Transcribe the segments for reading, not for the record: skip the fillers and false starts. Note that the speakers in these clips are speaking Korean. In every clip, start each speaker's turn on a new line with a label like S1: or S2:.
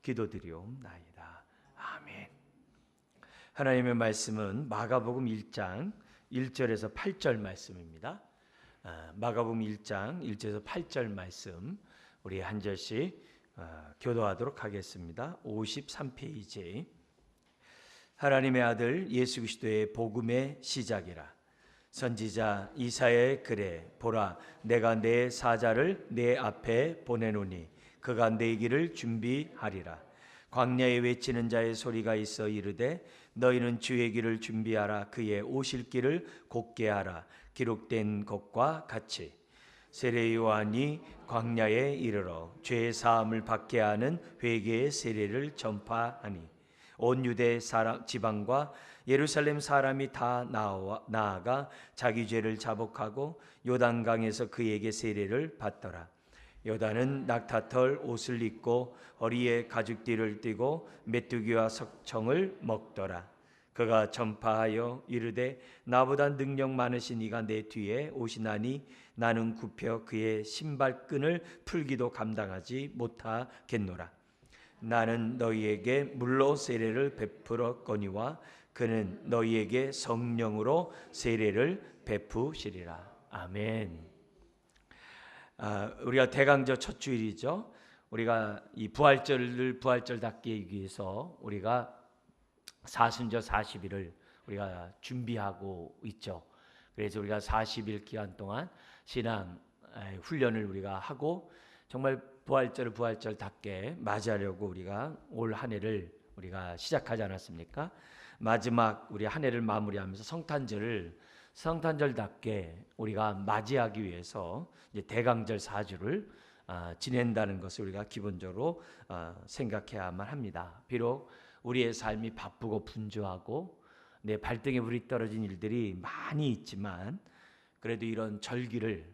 S1: 기도드리옵나이다. 아멘. 하나님의 말씀은 마가복음 1장 1절에서 8절 말씀입니다. 마가복음 1장 1절에서 8절 말씀 우리 한 절씩 교도하도록 하겠습니다. 53페이지. 하나님의 아들 예수 그리스도의 복음의 시작이라. 선지자 이사야의 글에 보라, 내가 내 사자를 내 앞에 보내노니 그가 내 길을 준비하리라. 광야에 외치는 자의 소리가 있어 이르되 너희는 주의 길을 준비하라. 그의 오실 길을 곧게 하라. 기록된 것과 같이 세례 요한이 광야에 이르러 죄 사함을 받게 하는 회개의 세례를 전파하니 온 유대 지방과 예루살렘 사람이 다 나아가 자기 죄를 자복하고 요단강에서 그에게 세례를 받더라. 요단은 낙타털 옷을 입고 허리에 가죽띠를 띠고 메뚜기와 석청을 먹더라. 그가 전파하여 이르되 나보다 능력 많으신 이가 내 뒤에 오시나니 나는 굽혀 그의 신발끈을 풀기도 감당하지 못하겠노라. 나는 너희에게 물로 세례를 베풀었거니와 그는 너희에게 성령으로 세례를 베푸시리라. 아멘. 우리가 대강절 첫 주일이죠. 우리가 이 부활절을 부활절답게 하기 위해서 우리가 사순절 40일을 우리가 준비하고 있죠. 그래서 우리가 40일 기간 동안 신앙 훈련을 우리가 하고 정말 부활절을 부활절답게 맞이하려고 우리가 올 한 해를 우리가 시작하지 않았습니까? 마지막 우리 한 해를 마무리하면서 성탄절답게 우리가 맞이하기 위해서 이제 대강절 4주를 지낸다는 것을 우리가 기본적으로 생각해야만 합니다. 비록 우리의 삶이 바쁘고 분주하고 내 발등에 불이 떨어진 일들이 많이 있지만 그래도 이런 절기를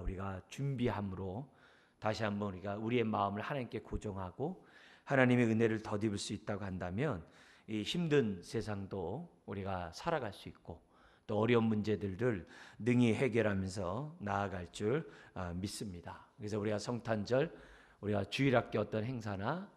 S1: 우리가 준비함으로 다시 한번 우리가 우리의 마음을 하나님께 고정하고 하나님의 은혜를 덧입을 수 있다고 한다면 이 힘든 세상도 우리가 살아갈 수 있고 또 어려운 문제들을 능히 해결하면서 나아갈 줄 믿습니다. 그래서 우리가 성탄절 우리가 주일학교 어떤 행사나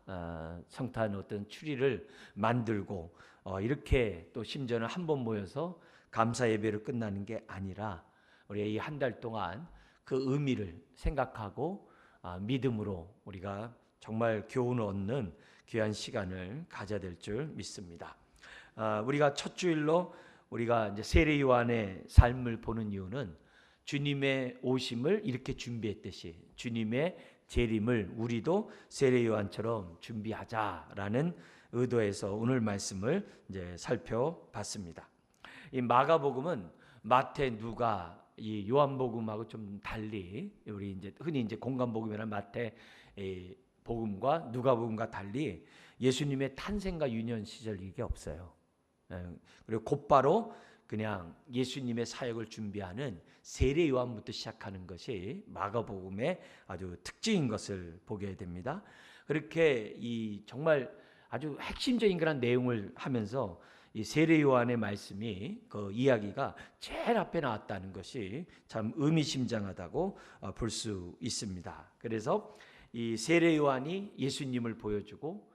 S1: 성탄 어떤 추리를 만들고 이렇게 또 심지어는 한 번 모여서 감사 예배로 끝나는 게 아니라 우리가 이 한 달 동안 그 의미를 생각하고 믿음으로 우리가 정말 교훈을 얻는 귀한 시간을 가져야 될 줄 믿습니다. 우리가 첫 주일로 우리가 이제 세례 요한의 삶을 보는 이유는 주님의 오심을 이렇게 준비했듯이 주님의 재림을 우리도 세례 요한처럼 준비하자라는 의도에서 오늘 말씀을 이제 살펴봤습니다. 이 마가복음은 마태, 누가, 이 요한복음하고 좀 달리 우리 이제 흔히 이제 공간복음이나 마태 복음과 누가복음과 달리 예수님의 탄생과 유년 시절 이게 없어요. 그리고 곧바로 그냥 예수님의 사역을 준비하는 세례 요한부터 시작하는 것이 마가복음의 아주 특징인 것을 보게 됩니다. 그렇게 이 정말 아주 핵심적인 그런 내용을 하면서 이 세례 요한의 말씀이 그 이야기가 제일 앞에 나왔다는 것이 참 의미심장하다고 볼 수 있습니다. 그래서 이 세례 요한이 예수님을 보여주고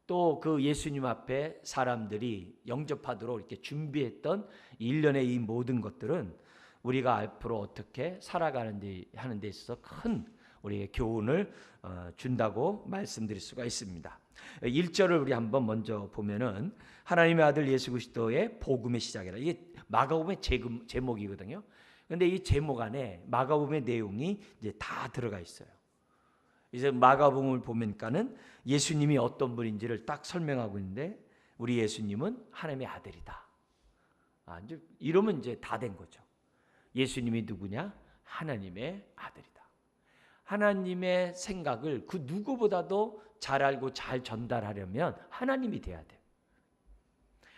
S1: 또 그 예수님 앞에 사람들이 영접하도록 이렇게 준비했던 일련의 이 모든 것들은 우리가 앞으로 어떻게 살아가는지 하는 데 있어서 큰 우리의 교훈을 준다고 말씀드릴 수가 있습니다. 1절을 우리 한번 먼저 보면은 하나님의 아들 예수 그리스도의 복음의 시작이라. 이게 마가복음의 제목이거든요. 그런데 이 제목 안에 마가복음의 내용이 이제 다 들어가 있어요. 이제 마가복음을 보면까는 예수님이 어떤 분인지를 딱 설명하고 있는데 우리 예수님은 하나님의 아들이다. 이제 이러면 이제 다 된 거죠. 예수님이 누구냐? 하나님의 아들이다. 하나님의 생각을 그 누구보다도 잘 알고 잘 전달하려면 하나님이 돼야 돼요.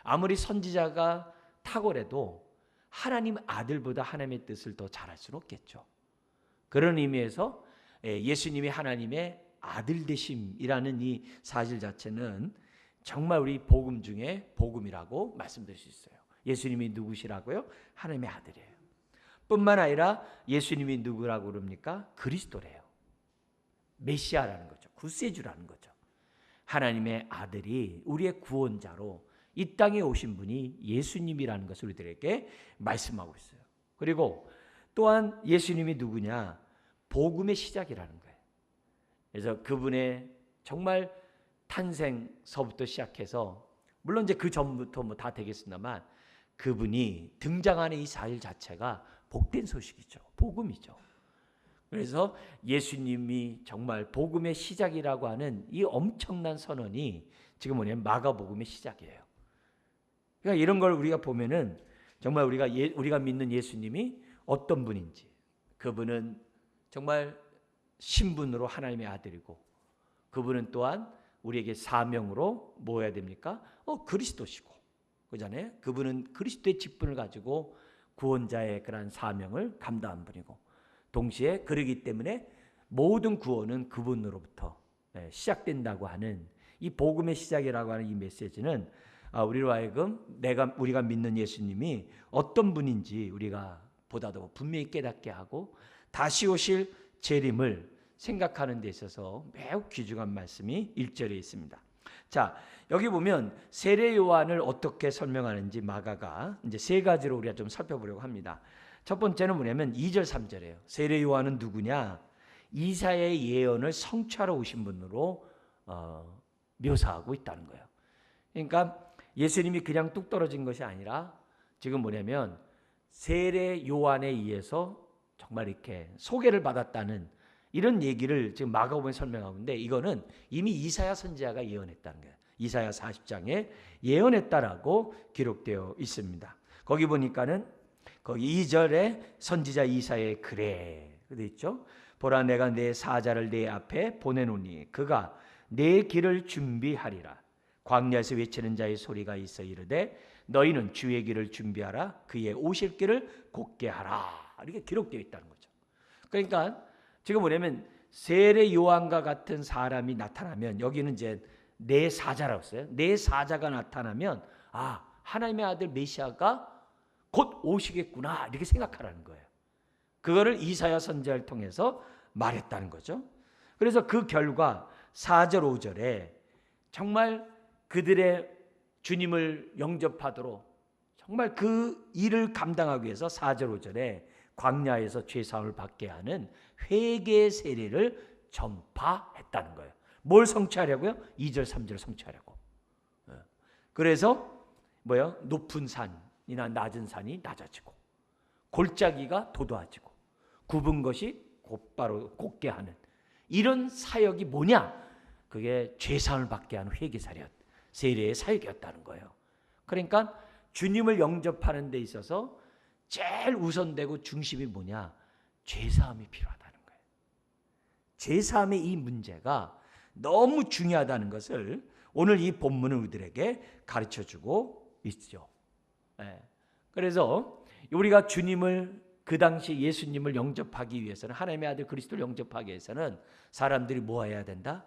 S1: 아무리 선지자가 탁월해도 하나님 아들보다 하나님의 뜻을 더 잘할 수는 없겠죠. 그런 의미에서 예수님이 하나님의 아들 되심이라는 이 사실 자체는 정말 우리 복음 중에 복음이라고 말씀드릴 수 있어요. 예수님이 누구시라고요? 하나님의 아들이에요. 뿐만 아니라 예수님이 누구라고 그럽니까? 그리스도래요. 메시아라는 거죠. 구세주라는 거죠. 하나님의 아들이 우리의 구원자로 이 땅에 오신 분이 예수님이라는 것을 우리들에게 말씀하고 있어요. 그리고 또한 예수님이 누구냐? 복음의 시작이라는 거예요. 그래서 그분의 정말 탄생서부터 시작해서 물론 이제 그 전부터 뭐 다 되겠습니다만 그분이 등장하는 이 사일 자체가 복된 소식이죠. 복음이죠. 그래서 예수님이 정말 복음의 시작이라고 하는 이 엄청난 선언이 지금 뭐냐면 마가복음의 시작이에요. 그러니까 이런 걸 우리가 보면은 정말 우리가 믿는 예수님이 어떤 분인지, 그분은 정말 신분으로 하나님의 아들이고, 그분은 또한 우리에게 사명으로 뭐 해야 됩니까? 그리스도시고, 그잖아요. 그분은 그리스도의 직분을 가지고 구원자의 그런 사명을 감당한 분이고, 동시에 그러기 때문에 모든 구원은 그분으로부터 시작된다고 하는 이 복음의 시작이라고 하는 이 메시지는 우리로 하여금 우리가 믿는 예수님이 어떤 분인지 우리가 보다도 분명히 깨닫게 하고 다시 오실 재림을 생각하는 데 있어서 매우 귀중한 말씀이 1절에 있습니다. 자, 여기 보면 세례 요한을 어떻게 설명하는지 마가가 이제 세 가지로 우리가 좀 살펴보려고 합니다. 첫 번째는 뭐냐면 2절 3절이에요. 세례 요한은 누구냐? 이사야의 예언을 성취하러 오신 분으로 묘사하고 있다는 거예요. 그러니까 예수님이 그냥 뚝 떨어진 것이 아니라 지금 뭐냐면 세례 요한에 의해서 정말 이렇게 소개를 받았다는 이런 얘기를 지금 마가복음에 설명하고 있는데, 이거는 이미 이사야 선지자가 예언했다는 거예요. 이사야 40장에 예언했다라고 기록되어 있습니다. 거기 보니까는 거기 2절에 선지자 이사야의 글에 되어 있죠. 보라, 내가 내 사자를 내 앞에 보내노니 그가 내 길을 준비하리라. 광야에서 외치는 자의 소리가 있어 이르되 너희는 주의 길을 준비하라. 그의 오실 길을 곧게 하라. 이렇게 기록되어 있다는 거죠. 그러니까 지금 뭐냐면 세례 요한과 같은 사람이 나타나면, 여기는 이제 내 사자라고 했어요. 내 사자가 나타나면 하나님의 아들 메시아가 곧 오시겠구나 이렇게 생각하라는 거예요. 그거를 이사야 선지자를 통해서 말했다는 거죠. 그래서 그 결과 4절 5절에 정말 그들의 주님을 영접하도록 정말 그 일을 감당하기 위해서 4절 5절에 광야에서 죄사함을 받게 하는 회개 세례를 전파했다는 거예요. 뭘 성취하려고요? 2절 3절을 성취하려고. 그래서 높은 산이나 낮은 산이 낮아지고 골짜기가 도도해지고 굽은 것이 곧바로 곧게 하는 이런 사역이 뭐냐? 그게 죄사함을 받게 하는 회개 세례의 사역이었다는 거예요. 그러니까 주님을 영접하는 데 있어서 제일 우선되고 중심이 뭐냐? 죄사함이 필요하다는 거예요. 죄사함의 이 문제가 너무 중요하다는 것을 오늘 이 본문은 우리들에게 가르쳐주고 있죠. 그래서 우리가 주님을, 그 당시 예수님을 영접하기 위해서는, 하나님의 아들 그리스도를 영접하기 위해서는 사람들이 뭐 해야 된다?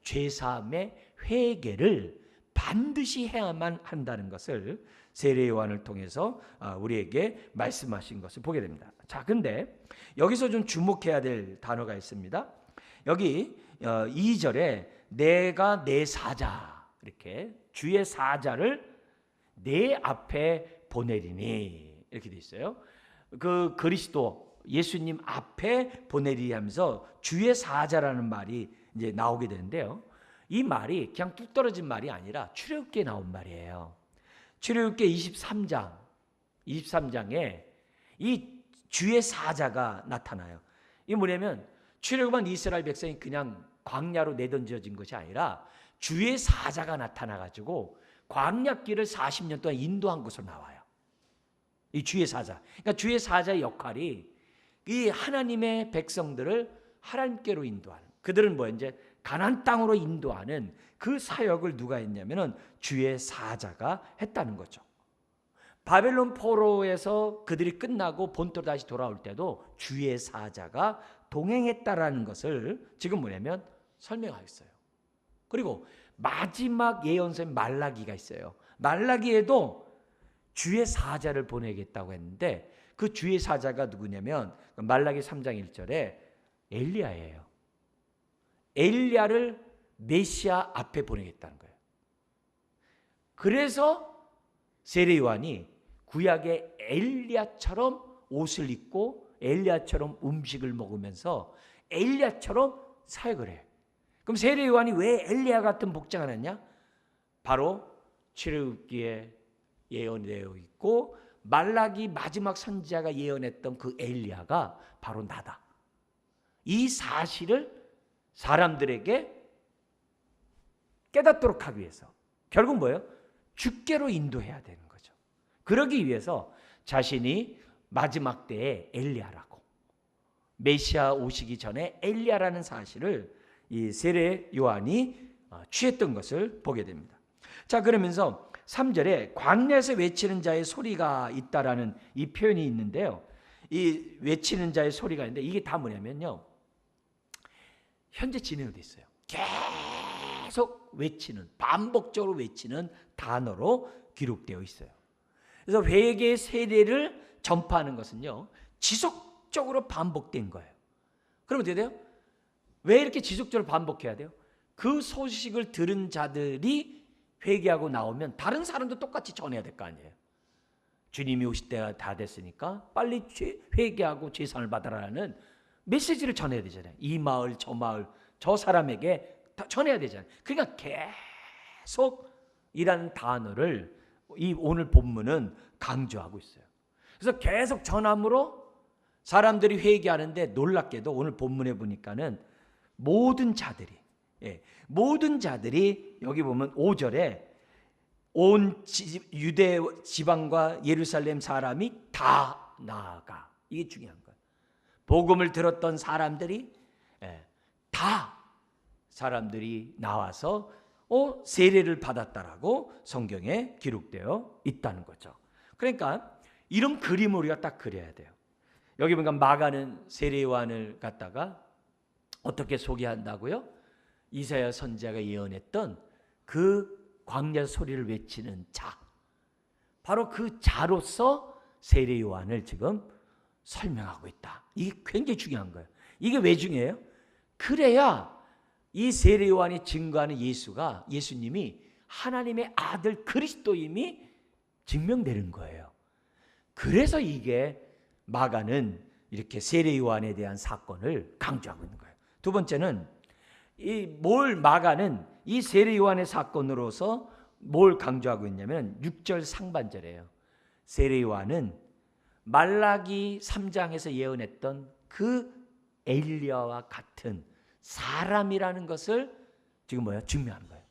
S1: 죄사함의 회개를 반드시 해야만 한다는 것을 세례 요한을 통해서 우리에게 말씀하신 것을 보게 됩니다. 자, 근데 여기서 좀 주목해야 될 단어가 있습니다. 여기 2절에 내가 내 사자, 이렇게 주의 사자를 내 앞에 보내리니 이렇게 돼 있어요. 그 그리스도 예수님 앞에 보내리니 하면서 주의 사자라는 말이 이제 나오게 되는데요. 이 말이 그냥 뚝 떨어진 말이 아니라 출애굽기에 나온 말이에요. 출애굽기 23장에 이 주의 사자가 나타나요. 이게 뭐냐면 출애굽한 이스라엘 백성이 그냥 광야로 내던져진 것이 아니라 주의 사자가 나타나가지고 광야길을 40년 동안 인도한 것으로 나와요. 이 주의 사자. 그러니까 주의 사자의 역할이 이 하나님의 백성들을 하나님께로 인도하는, 그들은 이제 가나안 땅으로 인도하는 그 사역을 누가 했냐면은 주의 사자가 했다는 거죠. 바벨론 포로에서 그들이 끝나고 본토로 다시 돌아올 때도 주의 사자가 동행했다라는 것을 지금 뭐냐면 설명하겠어요. 그리고 마지막 예언서인 말라기가 있어요. 말라기에도 주의 사자를 보내겠다고 했는데 그 주의 사자가 누구냐면 말라기 3장 1절에 엘리야예요. 엘리야를 메시아 앞에 보내겠다는 거예요. 그래서 세례 요한이 구약의 엘리야처럼 옷을 입고 엘리야처럼 음식을 먹으면서 엘리야처럼 사역을 해요. 그럼 세례 요한이 왜 엘리야 같은 복장을 했냐? 바로 출애굽기에 예언되어 있고 말라기 마지막 선지자가 예언했던 그 엘리야가 바로 나다. 이 사실을 사람들에게 깨닫도록 하기 위해서 결국 뭐예요? 주께로 인도해야 되는 거죠. 그러기 위해서 자신이 마지막 때에 엘리야라고, 메시아 오시기 전에 엘리야라는 사실을 이 세례 요한이 취했던 것을 보게 됩니다. 자, 그러면서 3절에 광야에서 외치는 자의 소리가 있다라는 이 표현이 있는데요. 이 외치는 자의 소리가 있는데 이게 다 뭐냐면요, 현재 진행되어 있어요. 계속 외치는, 반복적으로 외치는 단어로 기록되어 있어요. 그래서 회개의 세례를 전파하는 것은요, 지속적으로 반복된 거예요. 그러면 어떻게 돼요? 왜 이렇게 지속적으로 반복해야 돼요? 그 소식을 들은 자들이 회개하고 나오면 다른 사람도 똑같이 전해야 될 거 아니에요. 주님이 오실 때가 다 됐으니까 빨리 회개하고 죄상을 받아라는 메시지를 전해야 되잖아요. 이 마을 저 마을 저 사람에게 다 전해야 되잖아요. 그러니까 계속 이라는 단어를 이 오늘 본문은 강조하고 있어요. 그래서 계속 전함으로 사람들이 회개하는데 놀랍게도 오늘 본문에 보니까는 모든 자들이 여기 보면 5절에 온 유대 지방과 예루살렘 사람이 다 나아가. 이게 중요한 거예요. 복음을 들었던 사람들이 다 사람들이 나와서 세례를 받았다라고 성경에 기록되어 있다는 거죠. 그러니까 이런 그림을 우리가 딱 그려야 돼요. 여기 보니까 마가는 세례 요한을 갖다가 어떻게 소개한다고요? 이사야 선지자가 예언했던 그 광야 소리를 외치는 자, 바로 그 자로서 세례 요한을 지금 설명하고 있다. 이게 굉장히 중요한 거예요. 이게 왜 중요해요? 그래야 이 세례 요한이 증거하는 예수님이 하나님의 아들 그리스도임이 증명되는 거예요. 그래서 이게 마가는 이렇게 세례 요한에 대한 사건을 강조하고 있는 거예요. 두 번째는 마가는 이 세례 요한의 사건으로서 뭘 강조하고 있냐면 6절 상반절이에요. 세례 요한은 말라기 3장에서 예언했던 그 엘리야와 같은 사람이라는 것을 지금 증명하는 거예요.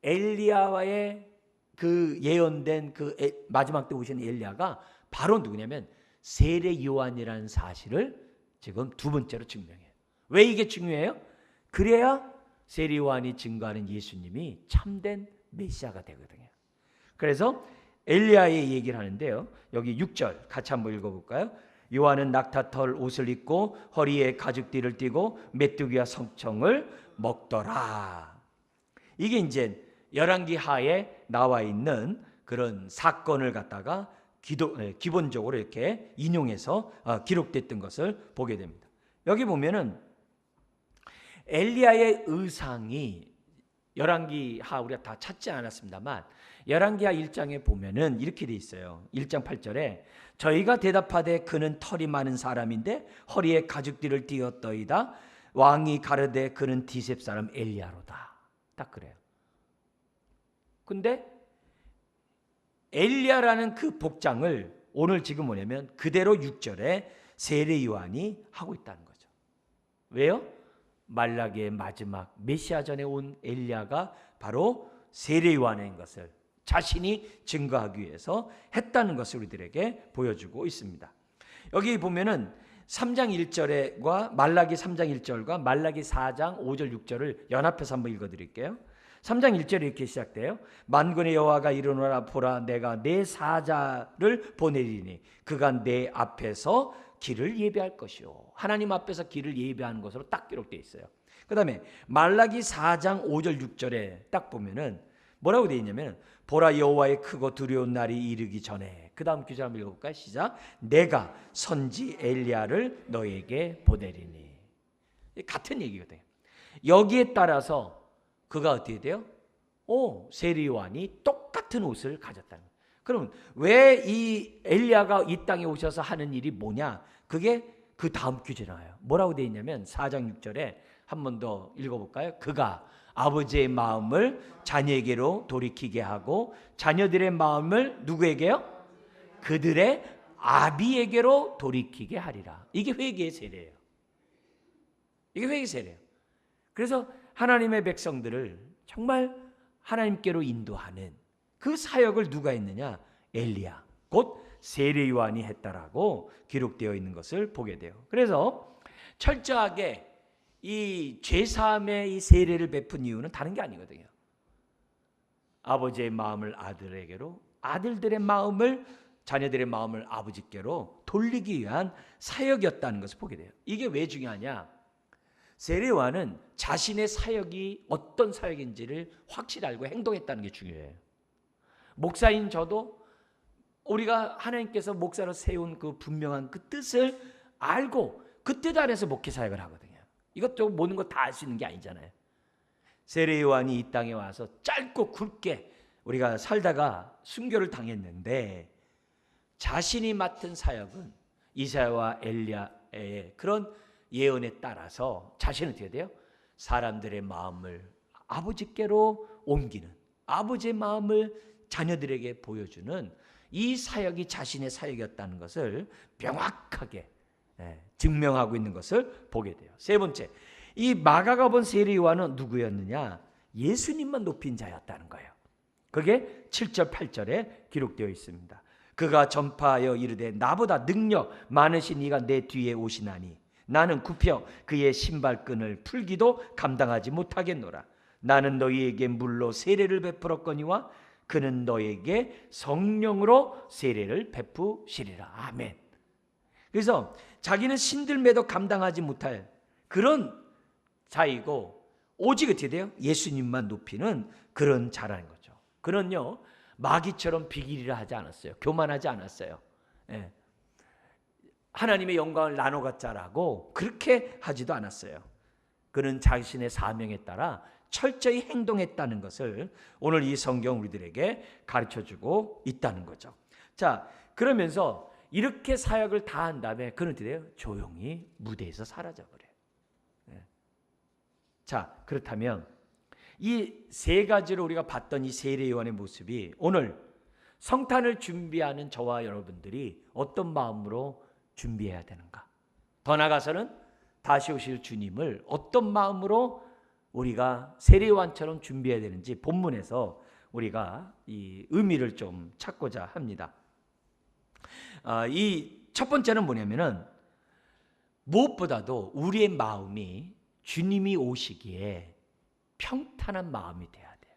S1: 엘리야와의 그 예언된 그 마지막 때 오신 엘리야가 바로 누구냐면 세례 요한이라는 사실을 지금 두 번째로 증명해요. 왜 이게 중요해요? 그래야 세례 요한이 증거하는 예수님이 참된 메시아가 되거든요. 그래서 엘리야의 얘기를 하는데요. 여기 6절 같이 한번 읽어볼까요? 요한은 낙타털 옷을 입고 허리에 가죽띠를 띠고 메뚜기와 성청을 먹더라. 이게 이제 열왕기 하에 나와 있는 그런 사건을 갖다가 기본적으로 이렇게 인용해서 기록됐던 것을 보게 됩니다. 여기 보면은 엘리야의 의상이 열왕기하 우리가 다 찾지 않았습니다만 열왕기하 1장에 보면은 이렇게 돼 있어요. 1장 8절에 저희가 대답하되 그는 털이 많은 사람인데 허리에 가죽띠를 띠었더이다. 왕이 가르되 그는 디셉 사람 엘리야로다. 딱 그래요. 근데 엘리야라는 그 복장을 오늘 지금 뭐냐면 그대로 6절에 세례 요한이 하고 있다는 거죠. 왜요? 말라기의 마지막 메시아 전에 온 엘리야가 바로 세례 요한인 것을 자신이 증거하기 위해서 했다는 것을 우리들에게 보여주고 있습니다. 여기 보면은 3장 1절과 말라기 3장 1절과 말라기 4장 5절 6절을 연합해서 한번 읽어드릴게요. 3장 1절에 이렇게 시작돼요. 만군의 여호와가 이르노라 보라 내가 내 사자를 보내리니 그가 내 앞에서 길을 예배할 것이요. 하나님 앞에서 길을 예배하는 것으로 딱 기록되어 있어요. 그 다음에 말라기 4장 5절 6절에 딱 보면은 뭐라고 되어 있냐면 보라 여호와의 크고 두려운 날이 이르기 전에 그 다음 구절 한번 읽어볼까요? 시작. 내가 선지 엘리야를 너에게 보내리니. 같은 얘기거든요. 여기에 따라서 그가 어떻게 돼요? 세례 요한이 똑같은 옷을 가졌다는 거예요. 그럼 왜 이 엘리야가 이 땅에 오셔서 하는 일이 뭐냐? 그게 그 다음 규제 나와요. 뭐라고 되어 있냐면 4장 6절에 한 번 더 읽어볼까요? 그가 아버지의 마음을 자녀에게로 돌이키게 하고 자녀들의 마음을 누구에게요? 그들의 아비에게로 돌이키게 하리라. 이게 회개의 세례예요. 이게 회개의 세례예요. 그래서 하나님의 백성들을 정말 하나님께로 인도하는 그 사역을 누가 했느냐? 엘리야, 곧 세례 요한이 했다라고 기록되어 있는 것을 보게 돼요. 그래서 철저하게 이 죄사함의 이 세례를 베푼 이유는 다른 게 아니거든요. 아버지의 마음을 아들에게로, 아들들의 마음을, 자녀들의 마음을 아버지께로 돌리기 위한 사역이었다는 것을 보게 돼요. 이게 왜 중요하냐? 세례 요한은 자신의 사역이 어떤 사역인지를 확실히 알고 행동했다는 게 중요해요. 목사인 저도 우리가 하나님께서 목사로 세운 그 분명한 그 뜻을 알고 그 뜻 안에서 목회 사역을 하거든요. 이것저것 모든 거 다 알 수 있는 게 아니잖아요. 세례 요한이 이 땅에 와서 짧고 굵게 우리가 살다가 순교를 당했는데 자신이 맡은 사역은 이사야와 엘리야의 그런 예언에 따라서 자신은 어떻게 돼요? 사람들의 마음을 아버지께로 옮기는, 아버지의 마음을 자녀들에게 보여주는 이 사역이 자신의 사역이었다는 것을 명확하게 증명하고 있는 것을 보게 돼요. 세 번째, 이 마가가 본 세례 요한은 누구였느냐? 예수님만 높인 자였다는 거예요. 그게 7절 8절에 기록되어 있습니다. 그가 전파하여 이르되 나보다 능력 많으신 이가 내 뒤에 오시나니 나는 굽혀 그의 신발끈을 풀기도 감당하지 못하겠노라. 나는 너희에게 물로 세례를 베풀었거니와 그는 너에게 성령으로 세례를 베푸시리라. 아멘. 그래서 자기는 신들매도 감당하지 못할 그런 자이고 오직 어떻게 돼요? 예수님만 높이는 그런 자라는 거죠. 그는요 마귀처럼 비길이라 하지 않았어요. 교만하지 않았어요. 예. 하나님의 영광을 나눠 갖자라고 그렇게 하지도 않았어요. 그는 자신의 사명에 따라 철저히 행동했다는 것을 오늘 이 성경 우리들에게 가르쳐주고 있다는 거죠. 자, 그러면서 이렇게 사역을 다 한 다음에 그는 어떻게 돼요? 조용히 무대에서 사라져버려요. 네. 자, 그렇다면 이 세 가지로 우리가 봤던 이 세례 요한의 모습이 오늘 성탄을 준비하는 저와 여러분들이 어떤 마음으로 준비해야 되는가? 더 나아가서는 다시 오실 주님을 어떤 마음으로 우리가 세례 요한처럼 준비해야 되는지 본문에서 우리가 이 의미를 좀 찾고자 합니다. 이 첫 번째는 뭐냐면은 무엇보다도 우리의 마음이 주님이 오시기에 평탄한 마음이 돼야 돼요.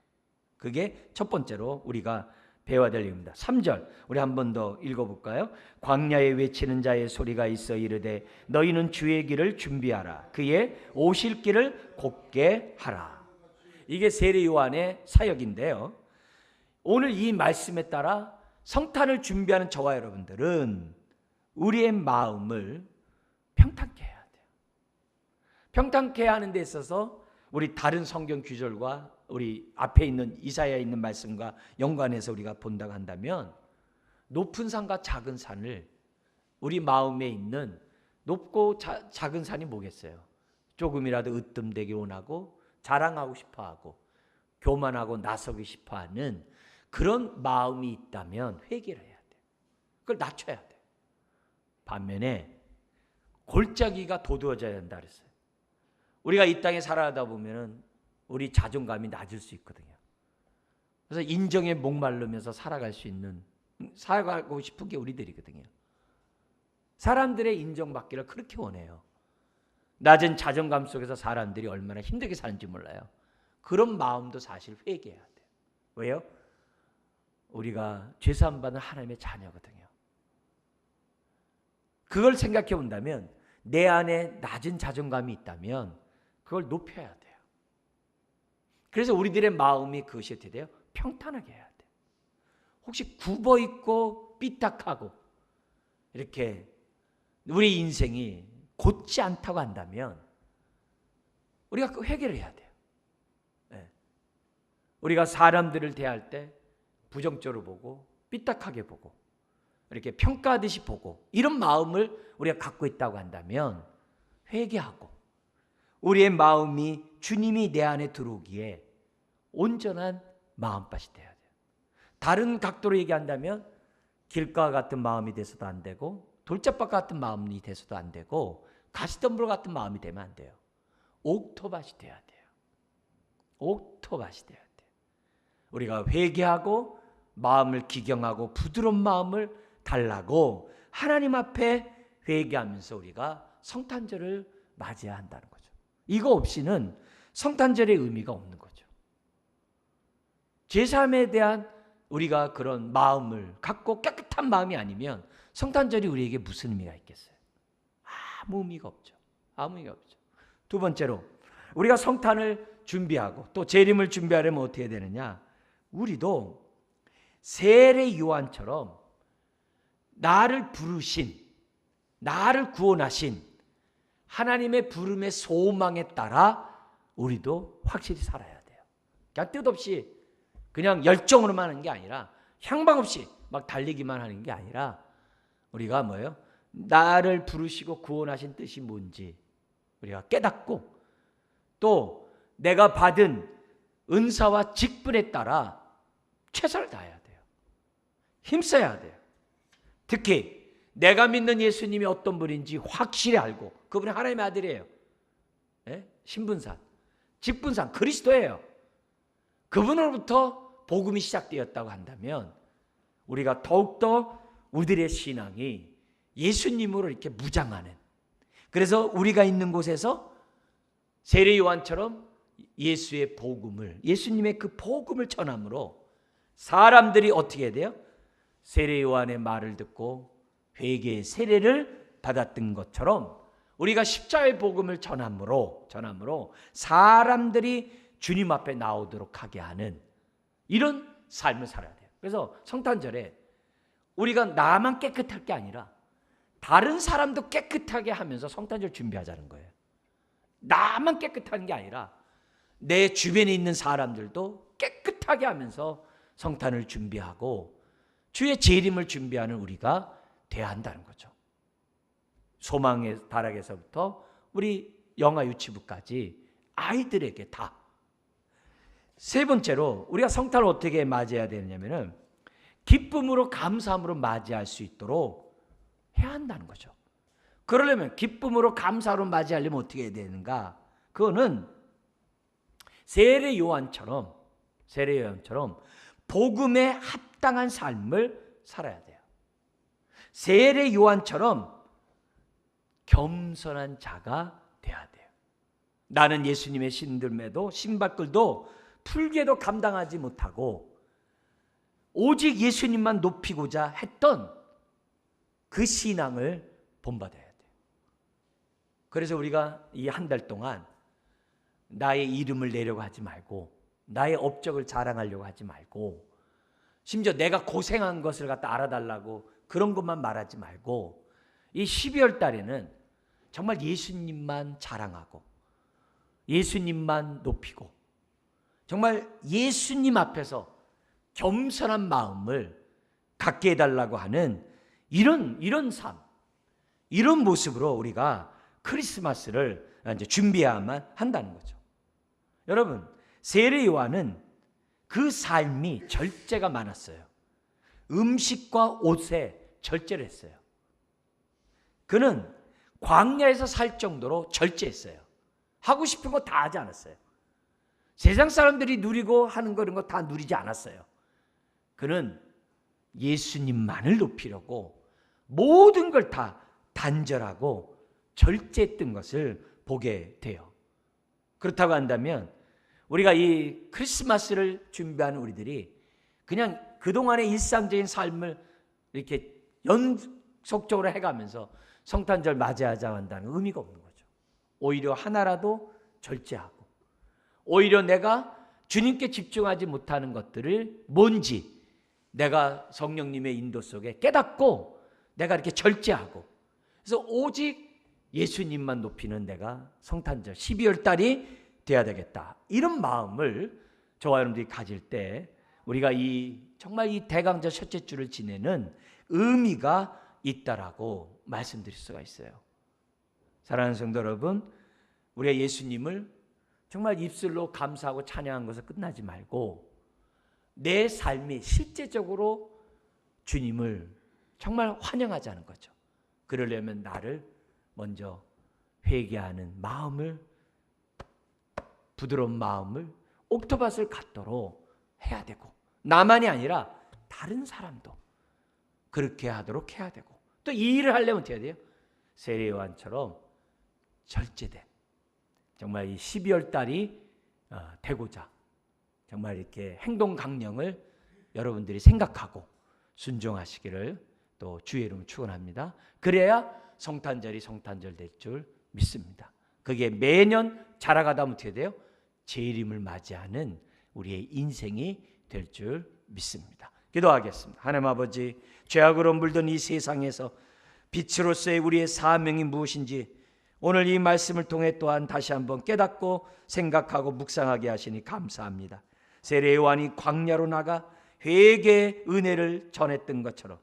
S1: 그게 첫 번째로 우리가 배워야 될 일입니다. 3절 우리 한 번 더 읽어볼까요? 광야에 외치는 자의 소리가 있어 이르되 너희는 주의 길을 준비하라. 그의 오실 길을 곧게 하라. 이게 세례 요한의 사역인데요. 오늘 이 말씀에 따라 성탄을 준비하는 저와 여러분들은 우리의 마음을 평탄케 해야 돼요. 평탄케 하는 데 있어서 우리 다른 성경 구절과 우리 앞에 있는 이사야에 있는 말씀과 연관해서 우리가 본다고 한다면 높은 산과 작은 산을 우리 마음에 있는 높고 작은 산이 뭐겠어요? 조금이라도 으뜸되기 원하고 자랑하고 싶어하고 교만하고 나서기 싶어하는 그런 마음이 있다면 회개를 해야 돼요. 그걸 낮춰야 돼요. 반면에 골짜기가 도두어져야 된다 그랬어요. 우리가 이 땅에 살아가다 보면은 우리 자존감이 낮을 수 있거든요. 그래서 인정에 목마르면서 살아갈 수 있는, 살아가고 싶은 게 우리들이거든요. 사람들의 인정받기를 그렇게 원해요. 낮은 자존감 속에서 사람들이 얼마나 힘들게 사는지 몰라요. 그런 마음도 사실 회개해야 돼요. 왜요? 우리가 죄사함 받는 하나님의 자녀거든요. 그걸 생각해 본다면 내 안에 낮은 자존감이 있다면 그걸 높여야 돼요. 그래서 우리들의 마음이 그것이 어떻게 돼요? 평탄하게 해야 돼요. 혹시 굽어있고 삐딱하고 이렇게 우리 인생이 곧지 않다고 한다면 우리가 그 회개를 해야 돼요. 네. 우리가 사람들을 대할 때 부정적으로 보고 삐딱하게 보고 이렇게 평가하듯이 보고 이런 마음을 우리가 갖고 있다고 한다면 회개하고 우리의 마음이 주님이 내 안에 들어오기에 온전한 마음밭이 돼야 돼요. 다른 각도로 얘기한다면 길가 같은 마음이 돼서도 안 되고 돌짝밭 같은 마음이 돼서도 안 되고 가시덤불 같은 마음이 되면 안 돼요. 옥토밭이 돼야 돼요. 옥토밭이 돼야 돼요. 우리가 회개하고 마음을 기경하고 부드러운 마음을 달라고 하나님 앞에 회개하면서 우리가 성탄절을 맞이해야 한다는 거죠. 이거 없이는 성탄절의 의미가 없는 거죠. 제3에 대한 우리가 그런 마음을 갖고 깨끗한 마음이 아니면 성탄절이 우리에게 무슨 의미가 있겠어요? 아무 의미가 없죠. 아무 의미가 없죠. 두 번째로 우리가 성탄을 준비하고 또 재림을 준비하려면 어떻게 되느냐? 우리도 세례 요한처럼 나를 부르신, 나를 구원하신 하나님의 부름의 소망에 따라 우리도 확실히 살아야 돼요. 그냥 뜻없이 그냥 열정으로만 하는 게 아니라 향방 없이 막 달리기만 하는 게 아니라 우리가 뭐예요? 나를 부르시고 구원하신 뜻이 뭔지 우리가 깨닫고 또 내가 받은 은사와 직분에 따라 최선을 다해야 돼요. 힘써야 돼요. 특히 내가 믿는 예수님이 어떤 분인지 확실히 알고 그분이 하나님의 아들이에요. 예? 신분상, 직분상 그리스도예요. 그분으로부터 복음이 시작되었다고 한다면 우리가 더욱더 우리들의 신앙이 예수님으로 이렇게 무장하는, 그래서 우리가 있는 곳에서 세례 요한처럼 예수의 복음을, 예수님의 그 복음을 전함으로 사람들이 어떻게 돼요? 세례 요한의 말을 듣고 회개의 세례를 받았던 것처럼 우리가 십자가의 복음을 전함으로 사람들이 주님 앞에 나오도록 하게 하는 이런 삶을 살아야 돼요. 그래서 성탄절에 우리가 나만 깨끗할 게 아니라 다른 사람도 깨끗하게 하면서 성탄절 준비하자는 거예요. 나만 깨끗한 게 아니라 내 주변에 있는 사람들도 깨끗하게 하면서 성탄을 준비하고 주의 재림을 준비하는 우리가 돼야 한다는 거죠. 소망의 다락에서부터 우리 영아 유치부까지 아이들에게 다. 세 번째로 우리가 성탄을 어떻게 맞이해야 되느냐면은 기쁨으로 감사함으로 맞이할 수 있도록 해야 한다는 거죠. 그러려면 기쁨으로 감사로 맞이하려면 어떻게 해야 되는가? 그거는 세례 요한처럼 복음에 합당한 삶을 살아야 돼요. 세례 요한처럼 겸손한 자가 돼야 돼요. 나는 예수님의 신들매도 신발끌도 풀게도 감당하지 못하고 오직 예수님만 높이고자 했던 그 신앙을 본받아야 돼요. 그래서 우리가 이 한 달 동안 나의 이름을 내려고 하지 말고 나의 업적을 자랑하려고 하지 말고 심지어 내가 고생한 것을 갖다 알아달라고 그런 것만 말하지 말고 이 12월 달에는 정말 예수님만 자랑하고 예수님만 높이고 정말 예수님 앞에서 겸손한 마음을 갖게 해달라고 하는 이런 삶, 이런 모습으로 우리가 크리스마스를 이제 준비해야만 한다는 거죠. 여러분, 세례 요한은 그 삶이 절제가 많았어요. 음식과 옷에 절제를 했어요. 그는 광야에서 살 정도로 절제했어요. 하고 싶은 거 다 하지 않았어요. 세상 사람들이 누리고 하는 거 이런 거 다 누리지 않았어요. 그는 예수님만을 높이려고 모든 걸 다 단절하고 절제했던 것을 보게 돼요. 그렇다고 한다면 우리가 이 크리스마스를 준비하는 우리들이 그냥 그동안의 일상적인 삶을 이렇게 연속적으로 해가면서 성탄절 맞이하자 한다는 의미가 없는 거죠. 오히려 하나라도 절제하고 오히려 내가 주님께 집중하지 못하는 것들을 뭔지 내가 성령님의 인도 속에 깨닫고 내가 이렇게 절제하고 그래서 오직 예수님만 높이는 내가 성탄절 12월 달이 돼야 되겠다. 이런 마음을 저와 여러분들이 가질 때 우리가 정말 이 대강절 첫째 주를 지내는 의미가 있다라고 말씀드릴 수가 있어요. 사랑하는 성도 여러분, 우리가 예수님을 정말 입술로 감사하고 찬양한 것을 끝나지 말고 내 삶이 실제적으로 주님을 정말 환영하자는 거죠. 그러려면 나를 먼저 회개하는 마음을, 부드러운 마음을, 옥토밭을 갖도록 해야 되고, 나만이 아니라 다른 사람도 그렇게 하도록 해야 되고, 또 이 일을 하려면 어떻게 해야 돼요? 세례 요한처럼 절제된, 정말 이 12월 달이 되고자 정말 이렇게 행동 강령을 여러분들이 생각하고 순종하시기를 또 주의 이름으로 축원합니다. 그래야 성탄절이 성탄절 될 줄 믿습니다. 그게 매년 자라가다 보면 어떻게 돼요? 재림을 맞이하는 우리의 인생이 될 줄 믿습니다. 기도하겠습니다. 하나님 아버지, 죄악으로 물든 이 세상에서 빛으로서의 우리의 사명이 무엇인지 오늘 이 말씀을 통해 또한 다시 한번 깨닫고 생각하고 묵상하게 하시니 감사합니다. 세례 요한이 광야로 나가 회개의 은혜를 전했던 것처럼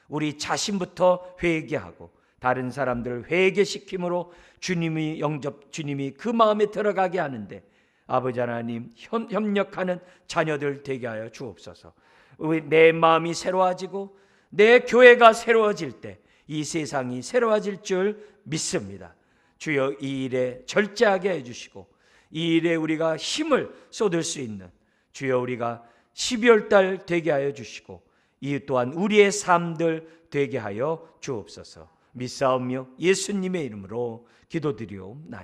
S1: 우리 자신부터 회개하고 다른 사람들을 회개시킴으로 주님이 그 마음에 들어가게 하는데 아버지 하나님 협력하는 자녀들 되게 하여 주옵소서. 내 마음이 새로워지고 내 교회가 새로워질 때 이 세상이 새로워질 줄 믿습니다. 주여 이 일에 절제하게 해주시고 이 일에 우리가 힘을 쏟을 수 있는 주여 우리가 12월 달 되게 하여 주시고 이 또한 우리의 삶들 되게 하여 주옵소서. 믿사오며 예수님의 이름으로 기도드리옵나이다.